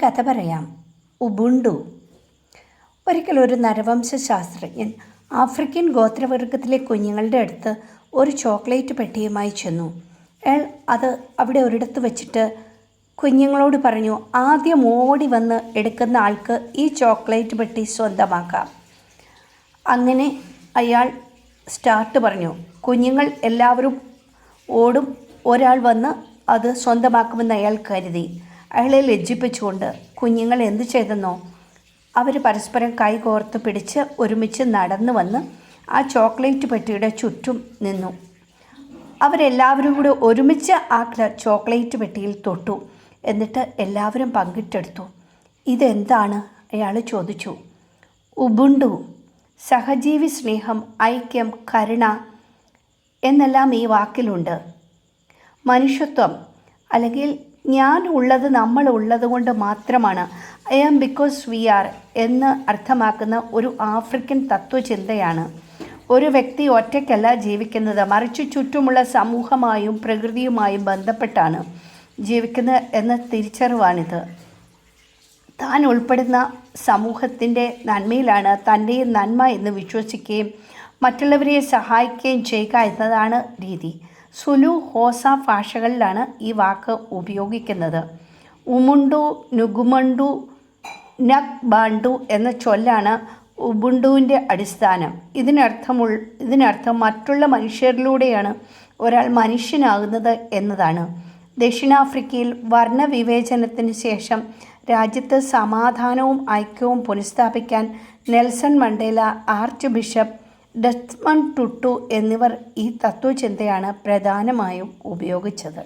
കഥ പറയാം. ഉബുണ്ടു. ഒരിക്കൽ ഒരു നരവംശ ശാസ്ത്രജ്ഞൻ ആഫ്രിക്കൻ ഗോത്രവർഗത്തിലെ കുഞ്ഞുങ്ങളുടെ അടുത്ത് ഒരു ചോക്ലേറ്റ് പെട്ടിയുമായി ചെന്നു. അയാൾ അത് അവിടെ ഒരിടത്ത് വെച്ചിട്ട് കുഞ്ഞുങ്ങളോട് പറഞ്ഞു, ആദ്യം ഓടി വന്ന് എടുക്കുന്ന ആൾക്ക് ഈ ചോക്ലേറ്റ് പെട്ടി സ്വന്തമാക്കാം. അങ്ങനെ അയാൾ സ്റ്റാർട്ട് പറഞ്ഞു. കുഞ്ഞുങ്ങൾ എല്ലാവരും ഓടും. ഒരാൾ വന്ന് അത് സ്വന്തമാക്കുമെന്ന് അയാൾ കരുതി. അയാളെ ലജ്ജിപ്പിച്ചുകൊണ്ട് കുഞ്ഞുങ്ങൾ എന്തു ചെയ്തെന്നോ, അവർ പരസ്പരം കൈ കോർത്ത് പിടിച്ച് ഒരുമിച്ച് നടന്നു വന്ന് ആ ചോക്ലേറ്റ് പെട്ടിയുടെ ചുറ്റും നിന്നു. അവരെല്ലാവരും കൂടെ ഒരുമിച്ച് ആ ചോക്ലേറ്റ് പെട്ടിയിൽ തൊട്ടു. എന്നിട്ട് എല്ലാവരും പങ്കിട്ടെടുത്തു. ഇതെന്താണ്? അയാൾ ചോദിച്ചു. ഉബുണ്ടു. സഹജീവി സ്നേഹം, ഐക്യം, കരുണ എന്നെല്ലാം ഈ വാക്കിലുണ്ട്. മനുഷ്യത്വം അല്ലെങ്കിൽ ഞാൻ ഉള്ളത് നമ്മൾ ഉള്ളത് കൊണ്ട് മാത്രമാണ്, I am because we are എന്ന് അർത്ഥമാക്കുന്ന ഒരു ആഫ്രിക്കൻ തത്വചിന്തയാണ്. ഒരു വ്യക്തി ഒറ്റയ്ക്കല്ല ജീവിക്കുന്നത്, മറിച്ച് ചുറ്റുമുള്ള സമൂഹമായും പ്രകൃതിയുമായും ബന്ധപ്പെട്ടാണ് ജീവിക്കുന്നത് എന്ന തിരിച്ചറിവാണിത്. താൻ ഉൾപ്പെടുന്ന സമൂഹത്തിൻ്റെ നന്മയിലാണ് തൻ്റെയും നന്മ എന്ന് വിശ്വസിക്കുകയും മറ്റുള്ളവരെ സഹായിക്കുകയും ചെയ്യുക എന്നതാണ് രീതി. സുലു, ഹോസ ഭാഷകളിലാണ് ഈ വാക്ക് ഉപയോഗിക്കുന്നത്. ഉമുണ്ടു, നുഗുമണ്ടു, നക് ബാണ്ടു എന്ന ചൊല്ലാണ് ഉബുണ്ടുവിൻ്റെ അടിസ്ഥാനം. ഇതിനർത്ഥം മറ്റുള്ള മനുഷ്യരിലൂടെയാണ് ഒരാൾ മനുഷ്യനാകുന്നത് എന്നതാണ്. ദക്ഷിണാഫ്രിക്കയിൽ വർണ്ണവിവേചനത്തിന് ശേഷം രാജ്യത്ത് സമാധാനവും ഐക്യവും പുനഃസ്ഥാപിക്കാൻ Nelson Mandela, archbishop Desmond Tutu എന്നിവർ ഈ തത്വചിന്തയാണ് പ്രധാനമായും ഉപയോഗിച്ചത്.